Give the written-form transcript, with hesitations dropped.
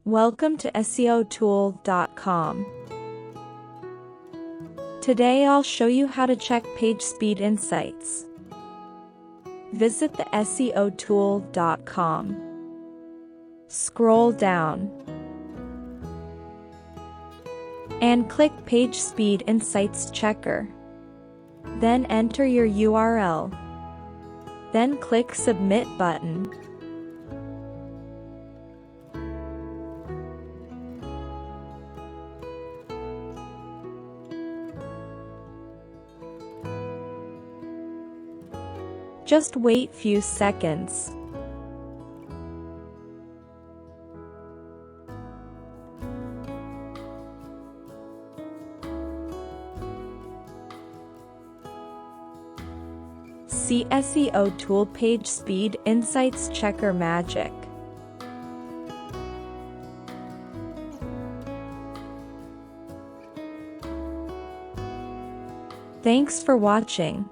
Welcome to SEOtool.com. Today I'll show you how to check PageSpeed Insights. Visit the SEOtool.com. Scroll down and click PageSpeed Insights Checker. Then enter your URL. Then click Submit button. Just wait few seconds. See SEO Tool PageSpeed Insights Checker magic. Thanks for watching.